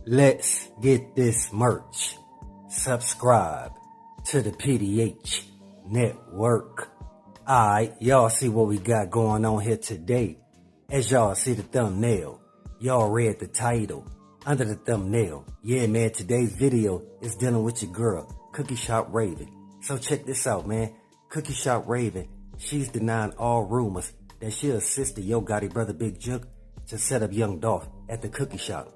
Let's get this merch. Subscribe to the PDH Network. Alright, y'all see what we got going on here today. As y'all see the thumbnail, y'all read the title under the thumbnail. Yeah, man, today's video is dealing with your girl, Cookie Shop Raven. So check this out, man. Cookie Shop Raven, she's denying all rumors that she assisted Yo Gotti brother Big Jook to set up young Dolph at the cookie shop.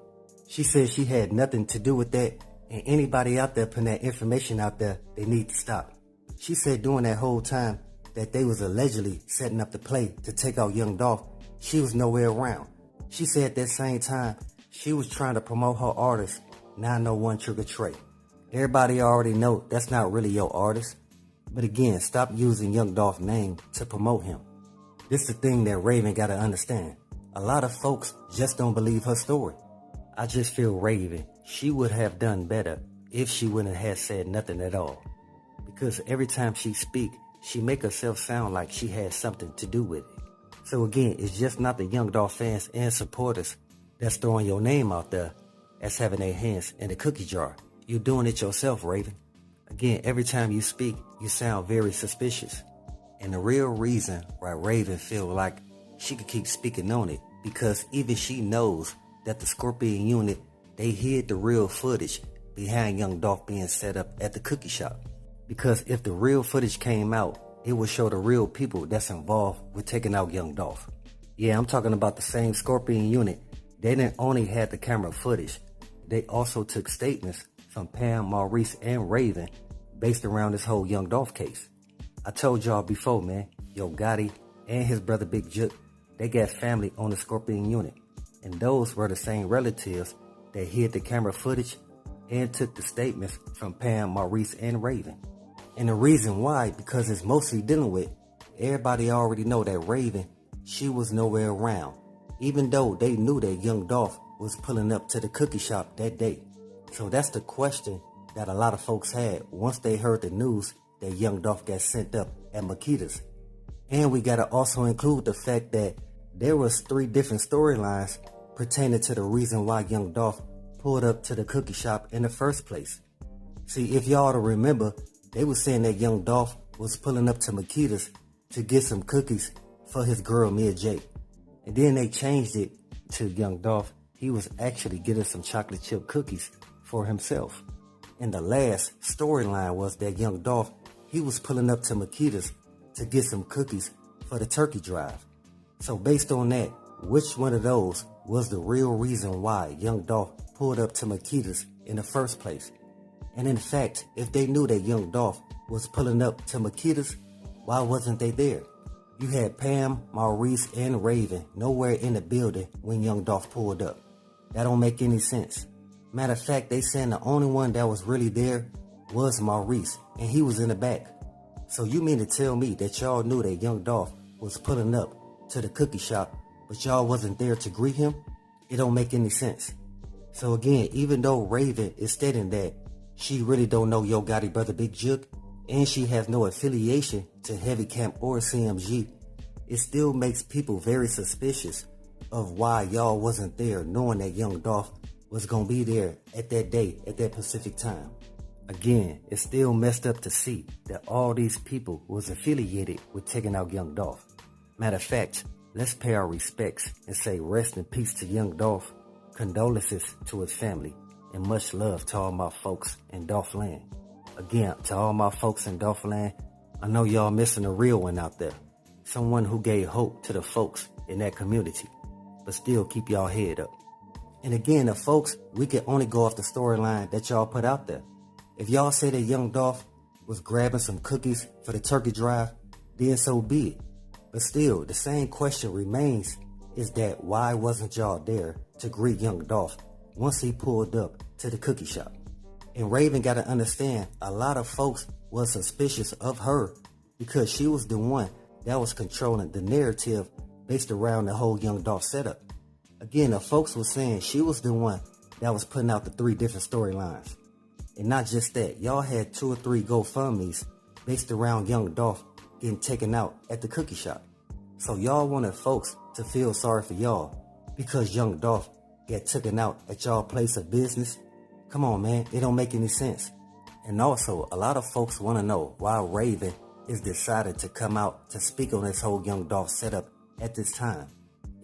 She said she had nothing to do with that, and anybody out there putting that information out there, they need to stop. She said during that whole time that they was allegedly setting up the play to take out young Dolph, she was nowhere around. She said at that same time, she was trying to promote her artist, 901 Trigger Trey. Everybody already know that's not really your artist. But again, stop using young Dolph's name to promote him. This is the thing that Raven gotta understand. A lot of folks just don't believe her story. I just feel Raven, she would have done better if she wouldn't have said nothing at all. Because every time she speak, she make herself sound like she has something to do with it. So again, it's just not the young Dolph fans and supporters that's throwing your name out there as having their hands in the cookie jar. You're doing it yourself, Raven. Again, every time you speak, you sound very suspicious. And the real reason why Raven feel like she could keep speaking on it, because even she knows that the Scorpion unit, they hid the real footage behind young Dolph being set up at the cookie shop. Because if the real footage came out, it would show the real people that's involved with taking out young Dolph. Yeah, I'm talking about the same Scorpion unit. They didn't only have the camera footage, they also took statements from Pam, Maurice, and Raven based around this whole young Dolph case. I told y'all before, man, Yo Gotti and his brother Big Jook, they got family on the Scorpion unit. And those were the same relatives that hid the camera footage and took the statements from Pam, Maurice, and Raven. And the reason why, because it's mostly dealing with, everybody already know that Raven, she was nowhere around, even though they knew that young Dolph was pulling up to the cookie shop that day. So that's the question that a lot of folks had once they heard the news that young Dolph got sent up at Makita's. And we gotta also include the fact that there was 3 different storylines pertaining to the reason why young Dolph pulled up to the cookie shop in the first place. See, if y'all to remember, they were saying that young Dolph was pulling up to Makita's to get some cookies for his girl Mia J. And then they changed it to young Dolph, he was actually getting some chocolate chip cookies for himself. And the last storyline was that young Dolph, he was pulling up to Makita's to get some cookies for the turkey drive. So based on that, which one of those was the real reason why young Dolph pulled up to Makita's in the first place? And in fact, if they knew that young Dolph was pulling up to Makita's, why wasn't they there? You had Pam, Maurice, and Raven nowhere in the building when young Dolph pulled up. That don't make any sense. Matter of fact, they saying the only one that was really there was Maurice, and he was in the back. So you mean to tell me that y'all knew that young Dolph was pulling up to the cookie shop, but y'all wasn't there to greet him? It don't make any sense. So again, even though Raven is stating that she really don't know Yo Gotti brother Big Jook, and she has no affiliation to Heavy Camp or CMG, it still makes people very suspicious of why y'all wasn't there knowing that young Dolph was gonna be there at that day, at that Pacific time. Again, it's still messed up to see that all these people was affiliated with taking out young Dolph. Matter of fact, let's pay our respects and say rest in peace to young Dolph, condolences to his family, and much love to all my folks in Dolph land. Again, to all my folks in Dolph land, I know y'all missing a real one out there. Someone who gave hope to the folks in that community. But still keep y'all head up. And again, the folks, we can only go off the storyline that y'all put out there. If y'all say that young Dolph was grabbing some cookies for the turkey drive, then so be it. But still, the same question remains, is that why wasn't y'all there to greet young Dolph once he pulled up to the cookie shop? And Raven gotta understand, a lot of folks was suspicious of her because she was the one that was controlling the narrative based around the whole young Dolph setup. Again, the folks was saying she was the one that was putting out the 3 different storylines. And not just that, y'all had 2 or 3 GoFundMes based around young Dolph getting taken out at the cookie shop. So y'all wanted folks to feel sorry for y'all because young Dolph get taken out at y'all place of business? Come on, man, it don't make any sense. And also, a lot of folks want to know why Raven is decided to come out to speak on this whole Young Dolph setup at this time.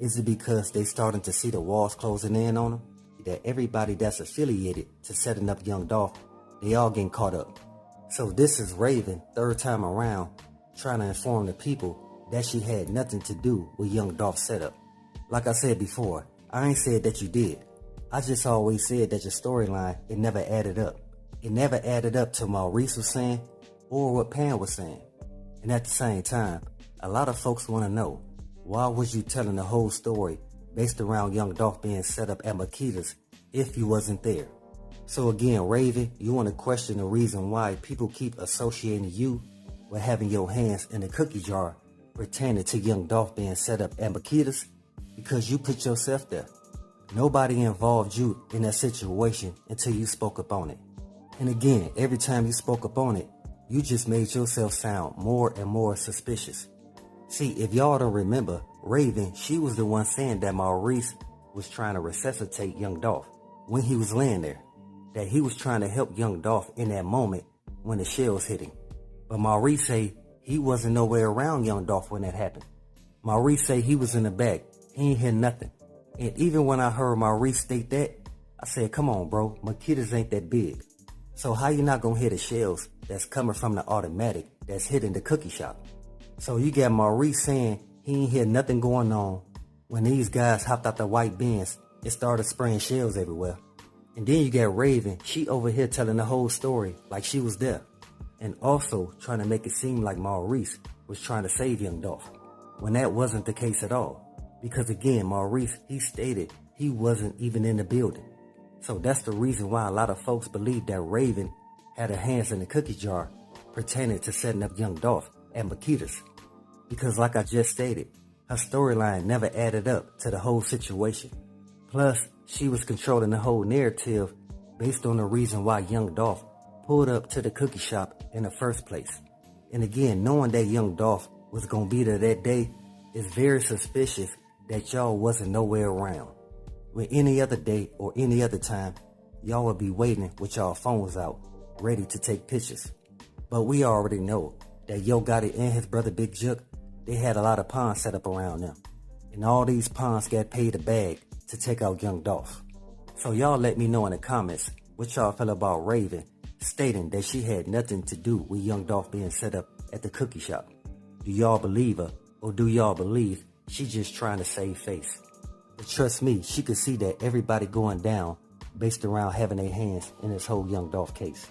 Is it because they starting to see the walls closing in on them? That everybody that's affiliated to setting up Young Dolph, they all getting caught up. So this is Raven, third time around, trying to inform the people that she had nothing to do with Young Dolph's setup. Like I said before, I ain't said that you did. I just always said that your storyline, it never added up. It never added up to Maurice was saying or what Pam was saying. And at the same time, a lot of folks want to know, why was you telling the whole story based around Young Dolph being set up at Makita's if you wasn't there? So again, Raven, you want to question the reason why people keep associating you with having your hands in the cookie jar pertaining to Young Dolph being set up at Makita's? Because you put yourself there. Nobody involved you in that situation until you spoke up on it. And again, every time you spoke up on it, you just made yourself sound more and more suspicious. See, if y'all don't remember, Raven, she was the one saying that Maurice was trying to resuscitate Young Dolph when he was laying there. That he was trying to help Young Dolph in that moment when the shells hit him. But Maurice say he wasn't nowhere around Young Dolph when that happened. Maurice say he was in the back. He ain't hear nothing. And even when I heard Maurice state that, I said, come on, bro, Makita's ain't that big. So how you not gonna hear the shells that's coming from the automatic that's hitting the cookie shop? So you got Maurice saying he ain't hear nothing going on when these guys hopped out the white Benz and started spraying shells everywhere. And then you got Raven, she over here telling the whole story like she was there. And also trying to make it seem like Maurice was trying to save Young Dolph, when that wasn't the case at all. Because again, Maurice, he stated he wasn't even in the building. So that's the reason why a lot of folks believe that Raven had her hands in the cookie jar pertaining to setting up Young Dolph at Makita's. Because like I just stated, her storyline never added up to the whole situation. Plus, she was controlling the whole narrative based on the reason why Young Dolph pulled up to the cookie shop in the first place. And again, knowing that Young Dolph was going to be there that day is very suspicious that y'all wasn't nowhere around. When any other day or any other time, y'all would be waiting with y'all phones out, ready to take pictures. But we already know that Yo Gotti and his brother Big Jook, they had a lot of pawns set up around them. And all these pawns got paid a bag to take out Young Dolph. So y'all let me know in the comments what y'all feel about Raven stating that she had nothing to do with Young Dolph being set up at the cookie shop. Do y'all believe her, or do y'all believe she just trying to save face? But trust me, she could see that everybody going down based around having their hands in this whole Young Dolph case.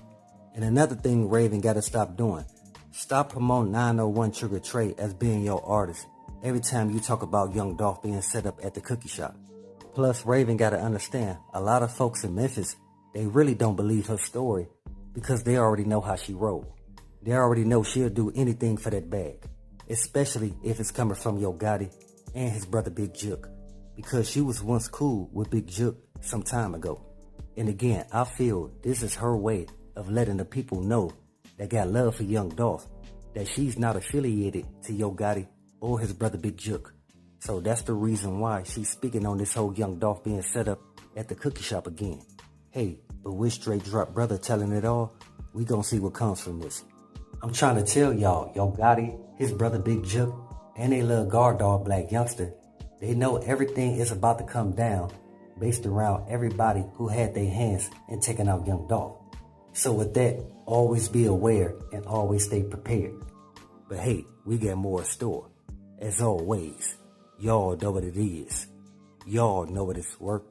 And another thing Raven gotta stop doing, stop promoting 901 Trigger Trey as being your artist every time you talk about Young Dolph being set up at the cookie shop. Plus, Raven gotta understand, a lot of folks in Memphis, they really don't believe her story because they already know how she roll. They already know she'll do anything for that bag, especially if it's coming from Yo Gotti and his brother Big Jook, because she was once cool with Big Jook some time ago. And again, I feel this is her way of letting the people know that got love for Young Dolph, that she's not affiliated to Yo Gotti or his brother Big Jook. So that's the reason why she's speaking on this whole Young Dolph being set up at the cookie shop again. Hey, but with Straight Drop Brother telling it all, we gonna see what comes from this. I'm trying to tell y'all, Yo Gotti, his brother Big Jook, and they little guard dog Black Youngster, they know everything is about to come down based around everybody who had their hands in taking out Young Dolph. So with that, always be aware and always stay prepared. But hey, we got more in store. As always, y'all know what it is. Y'all know what it's worth.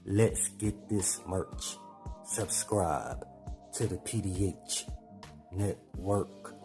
Let's get this merch. Subscribe to the PDH Network.